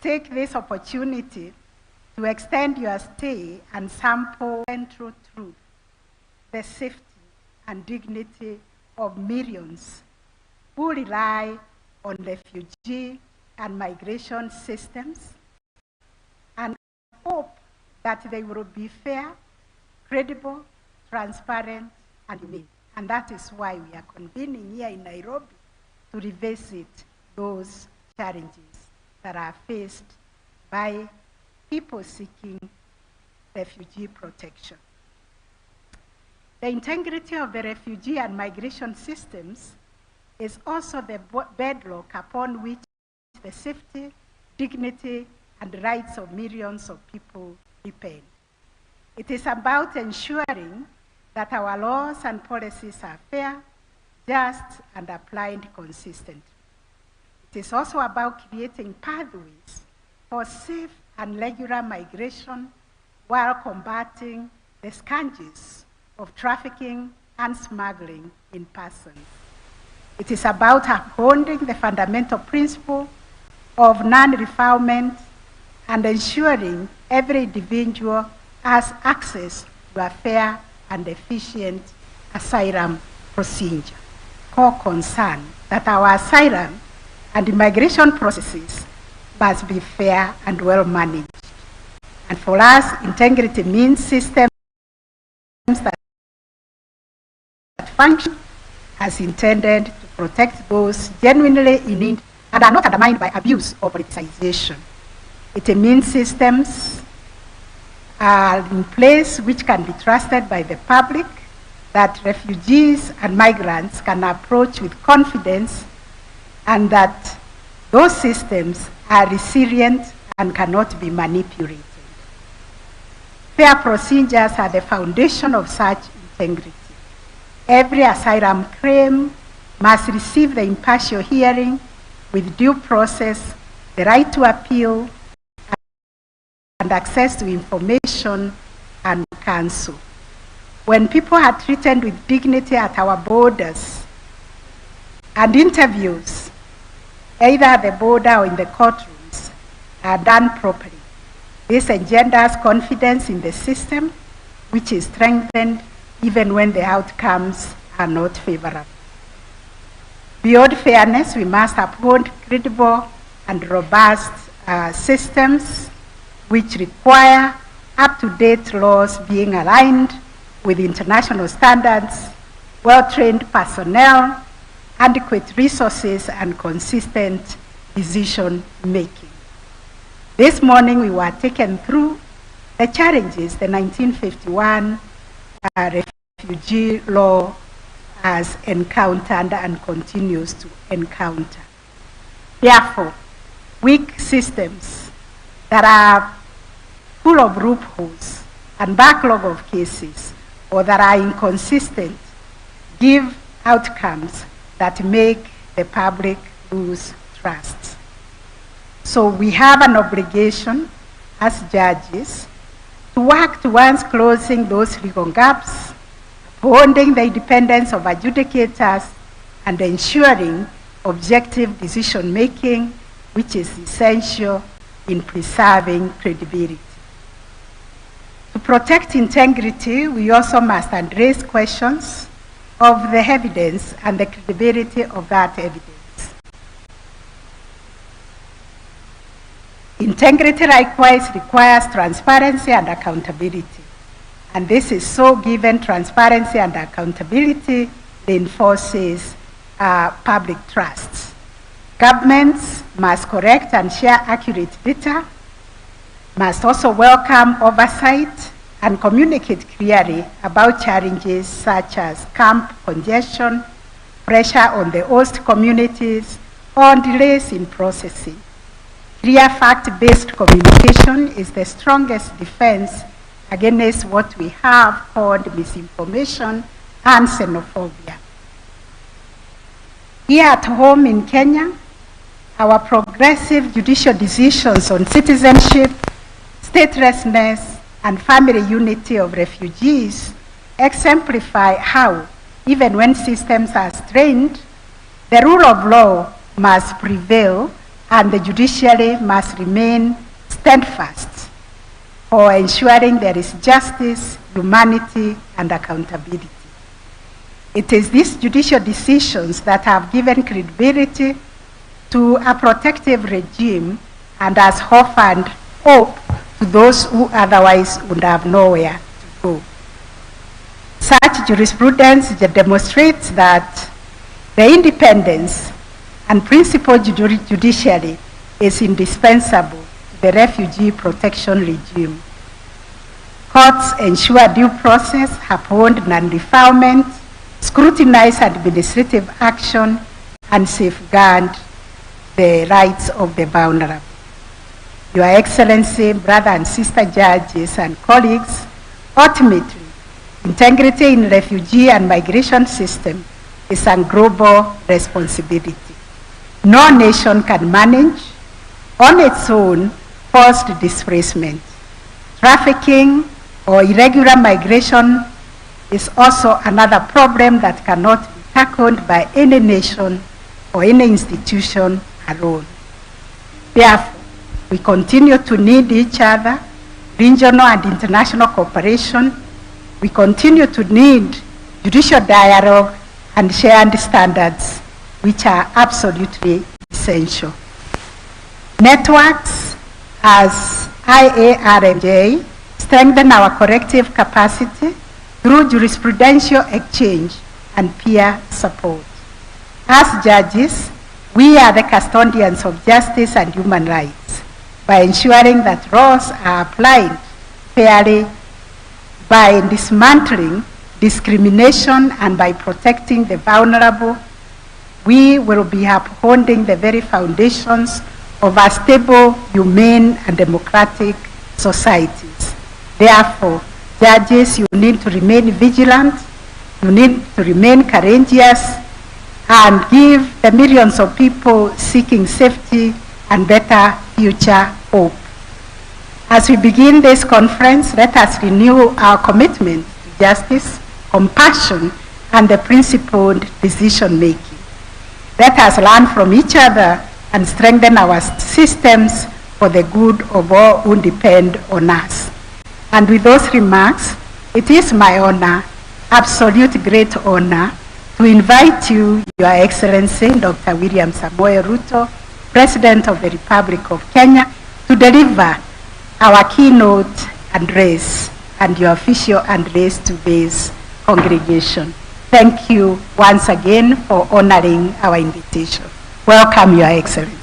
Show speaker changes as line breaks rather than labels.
take this opportunity to extend your stay and sample central truth, the safety and dignity of millions who rely on refugee and migration systems, and hope that they will be fair, credible, transparent, and humane. And that is why we are convening here in Nairobi to revisit those challenges that are faced by people seeking refugee protection. The integrity of the refugee and migration systems is also the bedrock upon which the safety, dignity, and rights of millions of people depend. It is about ensuring that our laws and policies are fair, just, and applied consistently. It is also about creating pathways for safe and regular migration while combating the scourges of trafficking and smuggling in persons. It is about upholding the fundamental principle of non-refoulement and ensuring every individual has access to a fair and efficient asylum procedure. Core concern that our asylum and immigration processes must be fair and well managed. And for us, integrity means systems that function as intended to protect those genuinely in need and are not undermined by abuse or politicization. It means systems are in place which can be trusted by the public, that refugees and migrants can approach with confidence, and that those systems are resilient and cannot be manipulated. Fair procedures are the foundation of such integrity. Every asylum claim must receive the impartial hearing with due process, the right to appeal, and access to information and counsel. When people are treated with dignity at our borders, and interviews, either at the border or in the courtrooms, are done properly, this engenders confidence in the system, which is strengthened even when the outcomes are not favorable. Beyond fairness, we must uphold credible and robust systems which require up-to-date laws being aligned with international standards, well-trained personnel, adequate resources, and consistent decision-making. This morning we were taken through the challenges the 1951 refugee law has encountered and continues to encounter. Therefore, weak systems that are full of loopholes and backlog of cases, or that are inconsistent, give outcomes that make the public lose trust. So we have an obligation as judges to work towards closing those legal gaps, upholding the independence of adjudicators, and ensuring objective decision-making, which is essential in preserving credibility. To protect integrity, we also must address questions of the evidence and the credibility of that evidence. Integrity likewise requires transparency and accountability. And this is so given transparency and accountability reinforces public trust. Governments must correct and share accurate data, must also welcome oversight and communicate clearly about challenges such as camp congestion, pressure on the host communities, or delays in processing. Clear fact-based communication is the strongest defense against what we have called misinformation and xenophobia. Here at home in Kenya, our progressive judicial decisions on citizenship, statelessness, and family unity of refugees exemplify how, even when systems are strained, the rule of law must prevail and the judiciary must remain steadfast for ensuring there is justice, humanity, and accountability. It is these judicial decisions that have given credibility to a protective regime and has offered hope to those who otherwise would have nowhere to go. Such jurisprudence demonstrates that the independence and principled judiciary is indispensable to the refugee protection regime. Courts ensure due process, uphold non-refoulement, scrutinize administrative action, and safeguard the rights of the vulnerable. Your Excellency, brother and sister judges and colleagues, ultimately, integrity in refugee and migration system is a global responsibility. No nation can manage on its own forced displacement. Trafficking or irregular migration is also another problem that cannot be tackled by any nation or any institution alone. Therefore, we continue to need each other, regional and international cooperation. We continue to need judicial dialogue and shared standards, which are absolutely essential. Networks as Iarmj strengthen our collective capacity through jurisprudential exchange and peer support. As judges, we are the custodians of justice and human rights by ensuring that laws are applied fairly, by dismantling discrimination, and by protecting the vulnerable. We will be upholding the very foundations of a stable, humane, and democratic societies. Therefore, judges, you need to remain vigilant, you need to remain courageous, and give the millions of people seeking safety and better future hope. As we begin this conference, let us renew our commitment to justice, compassion, and the principled decision-making. Let us learn from each other and strengthen our systems for the good of all who depend on us. And with those remarks, it is my honor, absolute great honor, to invite you, Your Excellency, Dr. William Samoei Ruto, President of the Republic of Kenya, to deliver our keynote address and your official address to this congregation. Thank you once again for honoring our invitation. Welcome, Your Excellency.